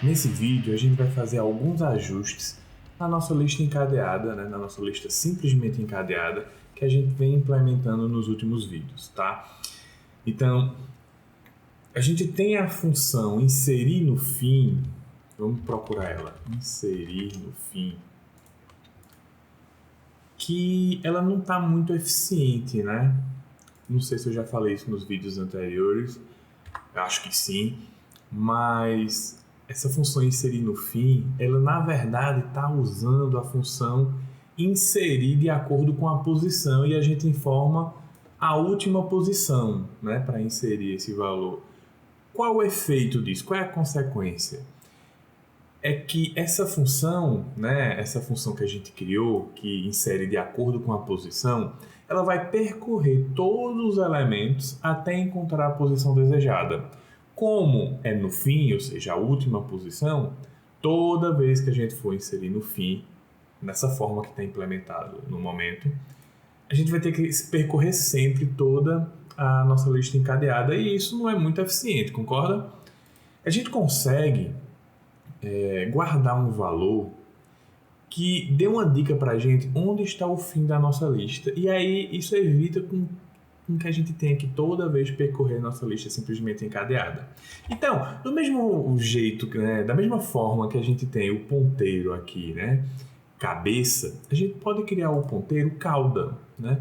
Nesse vídeo a gente vai fazer alguns ajustes na nossa lista encadeada, né? Na nossa lista simplesmente encadeada, que a gente vem implementando nos últimos vídeos, tá? Então, a gente tem a função inserir no fim, vamos procurar ela, inserir no fim, que ela não está muito eficiente, né? Não sei se eu já falei isso nos vídeos anteriores, acho que sim, mas essa função inserir no fim, ela na verdade está usando a função inserir de acordo com a posição e a gente informa a última posição, né, para inserir esse valor. Qual o efeito disso? Qual é a consequência? É que essa função, né, essa função que a gente criou, que insere de acordo com a posição, ela vai percorrer todos os elementos até encontrar a posição desejada. Como é no fim, ou seja, a última posição, toda vez que a gente for inserir no fim, nessa forma que está implementado no momento, a gente vai ter que percorrer sempre toda a nossa lista encadeada e isso não é muito eficiente, concorda? A gente consegue guardar um valor que dê uma dica para a gente onde está o fim da nossa lista. E aí isso evita com que a gente tenha que toda vez percorrer nossa lista simplesmente encadeada. Então, do mesmo jeito, né, da mesma forma que a gente tem o ponteiro aqui, né, cabeça, a gente pode criar o ponteiro cauda, né?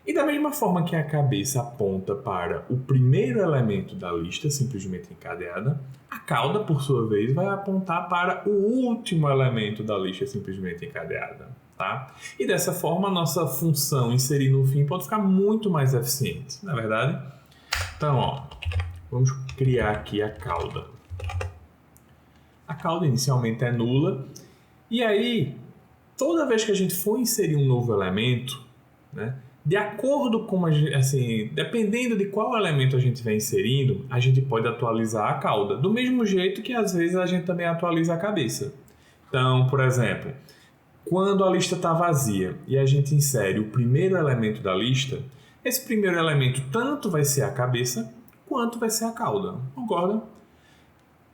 E da mesma forma que a cabeça aponta para o primeiro elemento da lista, simplesmente encadeada, a cauda, por sua vez, vai apontar para o último elemento da lista, simplesmente encadeada. Tá? E dessa forma, a nossa função inserir no fim pode ficar muito mais eficiente, não é verdade? Então, ó, vamos criar aqui a cauda. A cauda inicialmente é nula, e aí, toda vez que a gente for inserir um novo elemento, né, de acordo com dependendo de qual elemento a gente vai inserindo, a gente pode atualizar a cauda, do mesmo jeito que às vezes a gente também atualiza a cabeça. Então, por exemplo, quando a lista está vazia e a gente insere o primeiro elemento da lista, esse primeiro elemento tanto vai ser a cabeça quanto vai ser a cauda, concorda?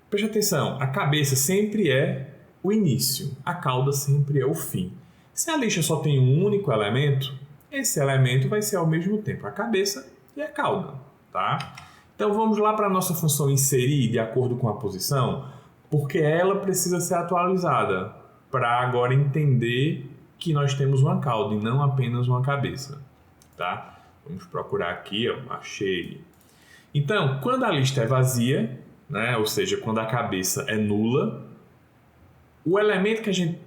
Preste atenção, a cabeça sempre é o início, a cauda sempre é o fim. Se a lista só tem um único elemento, esse elemento vai ser ao mesmo tempo a cabeça e a cauda, tá? Então vamos lá para a nossa função inserir de acordo com a posição, porque ela precisa ser atualizada para agora entender que nós temos uma cauda e não apenas uma cabeça, tá? Vamos procurar aqui, ó, achei. Então, quando a lista é vazia, né, ou seja, quando a cabeça é nula, o elemento que a gente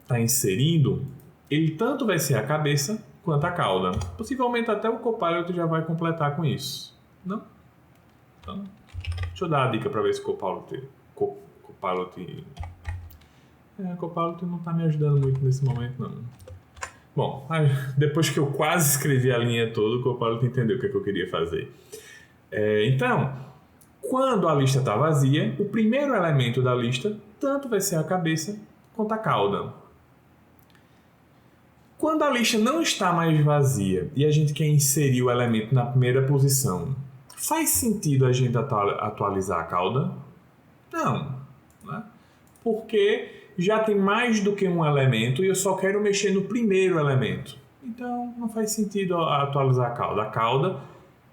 está inserindo, ele tanto vai ser a cabeça quanto a cauda. Possivelmente até o Copilot já vai completar com isso. Não? Então, deixa eu dar a dica para ver se o Copilot não está me ajudando muito nesse momento, não. Bom, depois que eu quase escrevi a linha toda, o Copilot entendeu o que eu queria fazer. Então, quando a lista está vazia, o primeiro elemento da lista tanto vai ser a cabeça quanto a cauda. Quando a lista não está mais vazia e a gente quer inserir o elemento na primeira posição, faz sentido a gente atualizar a cauda? Não, né? Porque já tem mais do que um elemento e eu só quero mexer no primeiro elemento. Então não faz sentido atualizar a cauda. A cauda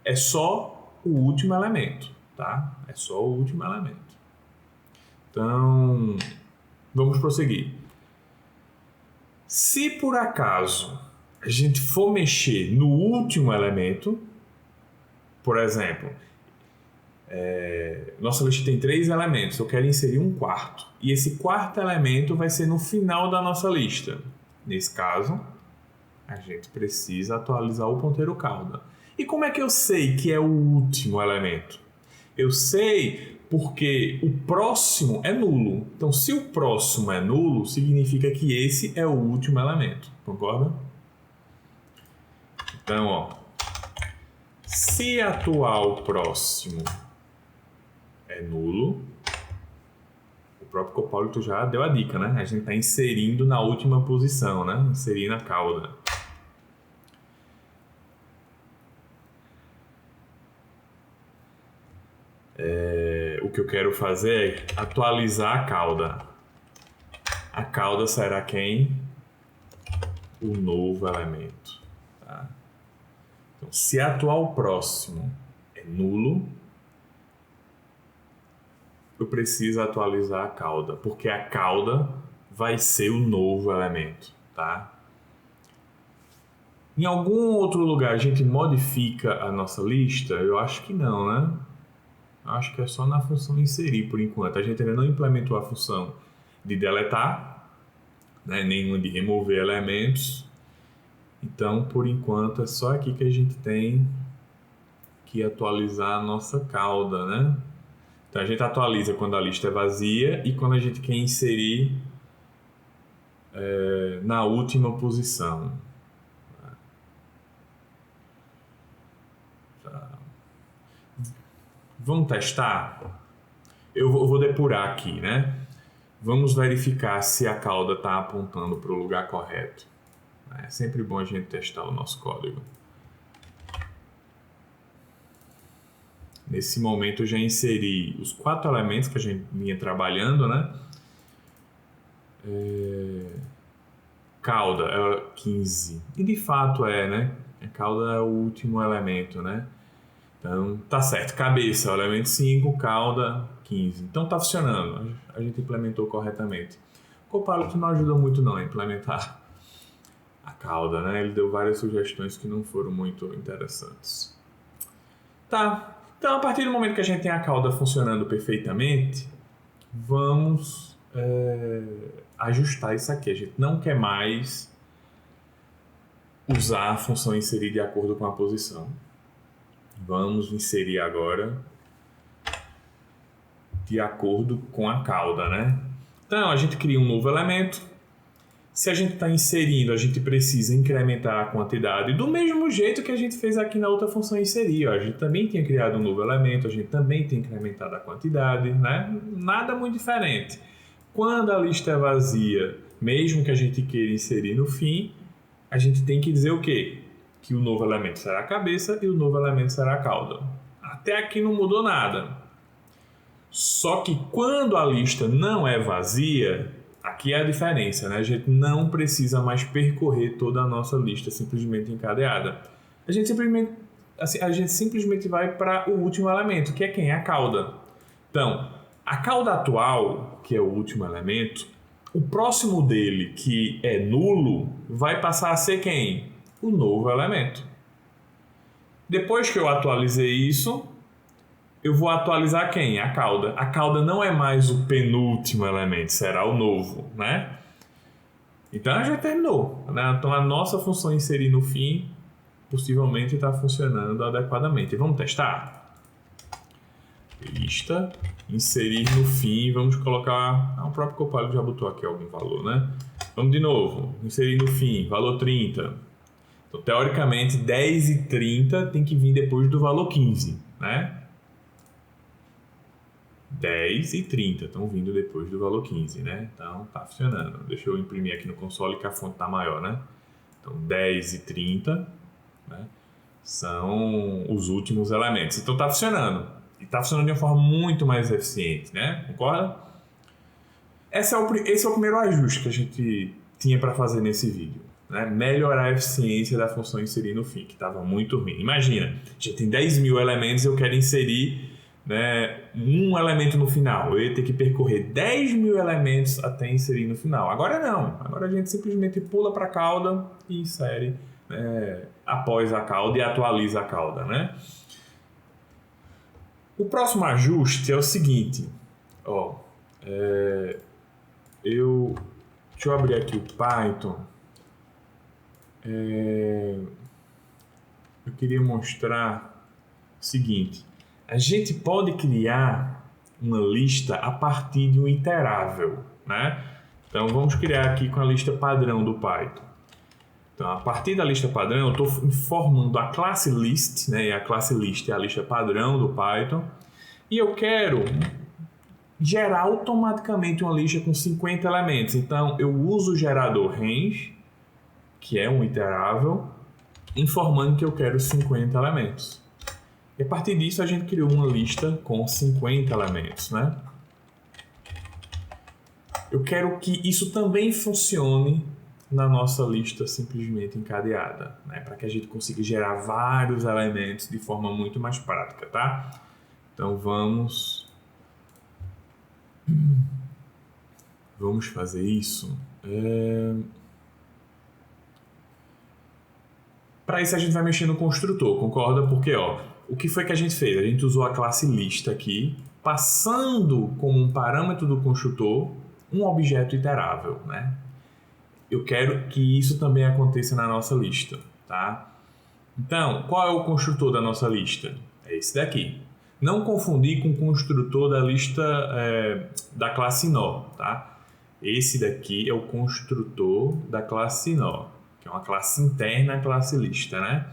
é só o último elemento, tá? É só o último elemento. Então, vamos prosseguir. Se por acaso a gente for mexer no último elemento, por exemplo, nossa lista tem 3 elementos, eu quero inserir um quarto. E esse quarto elemento vai ser no final da nossa lista. Nesse caso, a gente precisa atualizar o ponteiro cauda. E como é que eu sei que é o último elemento? Eu sei porque o próximo é nulo. Então, se o próximo é nulo, significa que esse é o último elemento. Concorda? Então, ó, se atual próximo é nulo, o próprio Copilot já deu a dica, né? A gente está inserindo na última posição, né? Inserindo a cauda. O que eu quero fazer é atualizar a cauda. A cauda será quem? O novo elemento. Tá? Então, se atual próximo é nulo, eu preciso atualizar a cauda, porque a cauda vai ser o novo elemento. Tá? Em algum outro lugar a gente modifica a nossa lista? Eu acho que não, né? Acho que é só na função inserir por enquanto. A gente ainda não implementou a função de deletar, né? Nenhuma de remover elementos. Então, por enquanto, é só aqui que a gente tem que atualizar a nossa cauda, né? Então, a gente atualiza quando a lista é vazia e quando a gente quer inserir na última posição. Tá. Vamos testar? Eu vou depurar aqui, né? Vamos verificar se a cauda está apontando para o lugar correto. É sempre bom a gente testar o nosso código. Nesse momento eu já inseri os 4 elementos que a gente vinha trabalhando, né? Cauda é 15. E de fato né? A cauda é o último elemento, né? Então tá certo. Cabeça é o elemento 5, cauda 15. Então tá funcionando. A gente implementou corretamente. O Copilot não ajuda muito não a implementar a cauda, né? Ele deu várias sugestões que não foram muito interessantes. Tá. Então, a partir do momento que a gente tem a cauda funcionando perfeitamente, vamos ajustar isso aqui. A gente não quer mais usar a função inserir de acordo com a posição. Vamos inserir agora de acordo com a cauda, né? Então, a gente cria um novo elemento. Se a gente está inserindo, a gente precisa incrementar a quantidade do mesmo jeito que a gente fez aqui na outra função inserir. Ó. A gente também tinha criado um novo elemento, a gente também tem incrementado a quantidade, né? Nada muito diferente. Quando a lista é vazia, mesmo que a gente queira inserir no fim, a gente tem que dizer o quê? Que o novo elemento será a cabeça e o novo elemento será a cauda. Até aqui não mudou nada. Só que quando a lista não é vazia, aqui é a diferença, né? A gente não precisa mais percorrer toda a nossa lista simplesmente encadeada. A gente simplesmente vai para o último elemento, que é quem? A cauda. Então, a cauda atual, que é o último elemento, o próximo dele, que é nulo, vai passar a ser quem? O novo elemento. Depois que eu atualizei isso, eu vou atualizar quem? A cauda. A cauda não é mais o penúltimo elemento, será o novo, né? Então já terminou, né? Então a nossa função inserir no fim possivelmente está funcionando adequadamente. Vamos testar? Lista, inserir no fim, vamos colocar... o próprio Copilot já botou aqui algum valor, né? Vamos de novo, inserir no fim, valor 30. Então, teoricamente, 10 e 30 tem que vir depois do valor 15, né? 10 e 30 estão vindo depois do valor 15, né? Então, tá funcionando. Deixa eu imprimir aqui no console que a fonte tá maior, né? Então, 10 e 30, né? São os últimos elementos. Então, tá funcionando. E tá funcionando de uma forma muito mais eficiente, né? Concorda? Esse é o primeiro ajuste que a gente tinha para fazer nesse vídeo, né? Melhorar a eficiência da função inserir no fim, que estava muito ruim. Imagina, a gente tem 10 mil elementos e eu quero inserir, né, um elemento no final. Eu ia ter que percorrer 10 mil elementos até inserir no final. Agora não. Agora a gente simplesmente pula para a cauda e insere após a cauda e atualiza a cauda, né? O ajuste é o seguinte. Deixa eu abrir aqui o Python. Eu queria mostrar o seguinte. A gente pode criar uma lista a partir de um iterável, né? Então, vamos criar aqui com a lista padrão do Python. Então, a partir da lista padrão, eu estou informando a classe list, né? E a classe list é a lista padrão do Python. E eu quero gerar automaticamente uma lista com 50 elementos. Então, eu uso o gerador range, que é um iterável, informando que eu quero 50 elementos. E a partir disso a gente criou uma lista com 50 elementos, né? Eu quero que isso também funcione na nossa lista simplesmente encadeada, né? Para que a gente consiga gerar vários elementos de forma muito mais prática, tá? Então vamos fazer isso. Para isso a gente vai mexer no construtor, concorda? Porque o que foi que a gente fez? A gente usou a classe lista aqui, passando como um parâmetro do construtor um objeto iterável, né? Eu quero que isso também aconteça na nossa lista, tá? Então, qual é o construtor da nossa lista? É esse daqui. Não confundir com o construtor da lista da classe nó, tá? Esse daqui é o construtor da classe nó, que é uma classe interna à classe lista, né?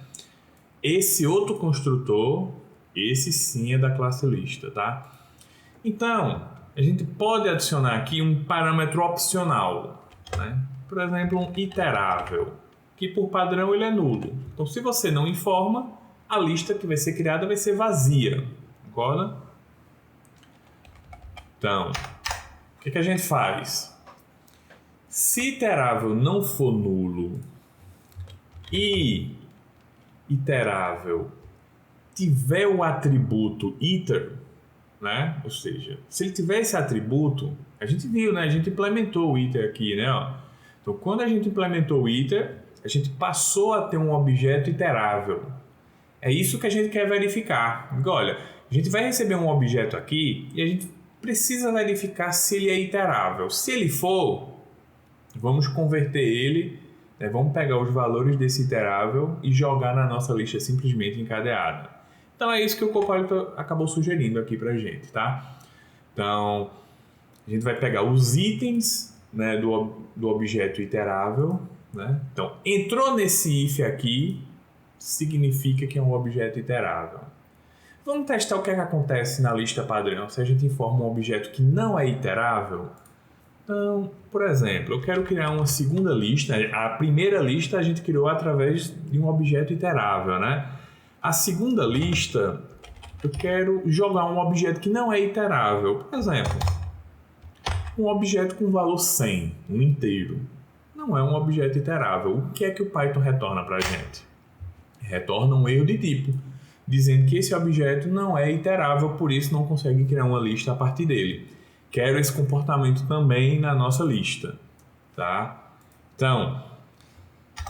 Esse outro construtor, esse sim é da classe lista, tá? Então, a gente pode adicionar aqui um parâmetro opcional, né? Por exemplo, um iterável, que por padrão ele é nulo. Então, se você não informa, a lista que vai ser criada vai ser vazia, concorda? Então, o que a gente faz? Se iterável não for nulo e iterável tiver o atributo iter, né? Ou seja, se ele tiver esse atributo, a gente viu, né? A gente implementou o iter aqui, né? Então, quando a gente implementou o iter, a gente passou a ter um objeto iterável. É isso que a gente quer verificar. Olha, a gente vai receber um objeto aqui e a gente precisa verificar se ele é iterável. Se ele for, vamos converter ele, né? Vamos pegar os valores desse iterável e jogar na nossa lista simplesmente encadeada. Então é isso que o Copilot acabou sugerindo aqui pra gente, tá? Então, a gente vai pegar os itens, né, do objeto iterável, né? Então, entrou nesse if aqui, significa que é um objeto iterável. Vamos testar o que acontece na lista padrão se a gente informa um objeto que não é iterável. Então, por exemplo, eu quero criar uma segunda lista. A primeira lista a gente criou através de um objeto iterável, né? A segunda lista, eu quero jogar um objeto que não é iterável. Por exemplo, um objeto com valor 100, um inteiro. Não é um objeto iterável. O que é que o Python retorna para a gente? Retorna um erro de tipo, dizendo que esse objeto não é iterável, por isso não consegue criar uma lista a partir dele. Quero esse comportamento também na nossa lista, tá? Então,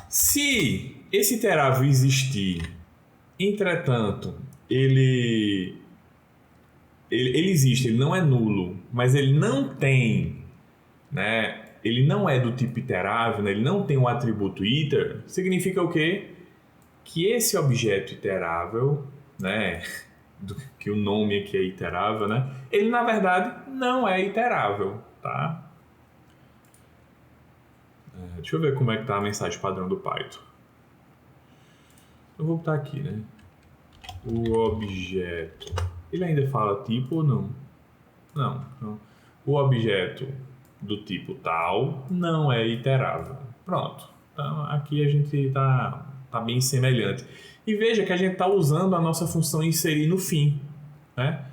se esse iterável existir, entretanto, ele existe, ele não é nulo, mas ele não tem, né? Ele não é do tipo iterável, né? Ele não tem o atributo iter, significa o quê? Que esse objeto iterável, né? Que o nome aqui é iterável, né? Ele na verdade não é iterável, tá? Deixa eu ver como é que tá a mensagem padrão do Python. Eu vou botar aqui, né? O objeto. Ele ainda fala tipo ou não? Não. O objeto do tipo tal não é iterável. Pronto. Então aqui a gente tá bem semelhante. E veja que a gente está usando a nossa função inserir no fim, né?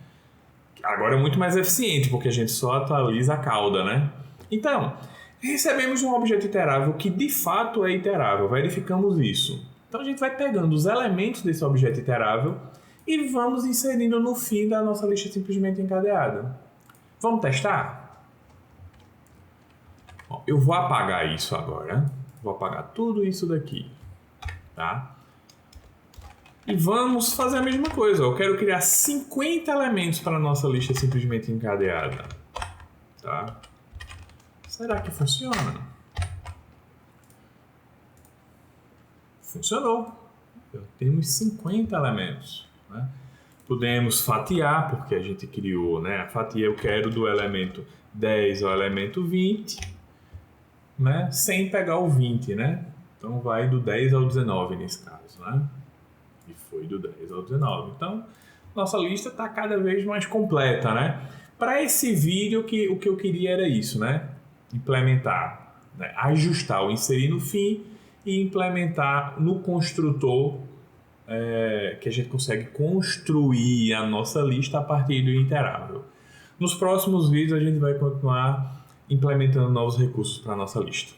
Agora é muito mais eficiente, porque a gente só atualiza a cauda, né? Então, recebemos um objeto iterável que de fato é iterável, verificamos isso. Então a gente vai pegando os elementos desse objeto iterável e vamos inserindo no fim da nossa lista simplesmente encadeada. Vamos testar? Bom, eu vou apagar isso agora. Vou apagar tudo isso daqui, tá? E vamos fazer a mesma coisa. Eu quero criar 50 elementos para a nossa lista simplesmente encadeada. Tá? Será que funciona? Funcionou. Temos 50 elementos. Né? Podemos fatiar, porque a gente criou, né? A fatia eu quero do elemento 10 ao elemento 20, né? Sem pegar o 20, né? Então vai do 10 ao 19 nesse caso, né? E foi do 10 ao 19. Então, nossa lista está cada vez mais completa, né? Para esse vídeo, o que eu queria era isso, né? Implementar, né? Ajustar o inserir no fim e implementar no construtor que a gente consegue construir a nossa lista a partir do iterável. Nos próximos vídeos a gente vai continuar implementando novos recursos para a nossa lista.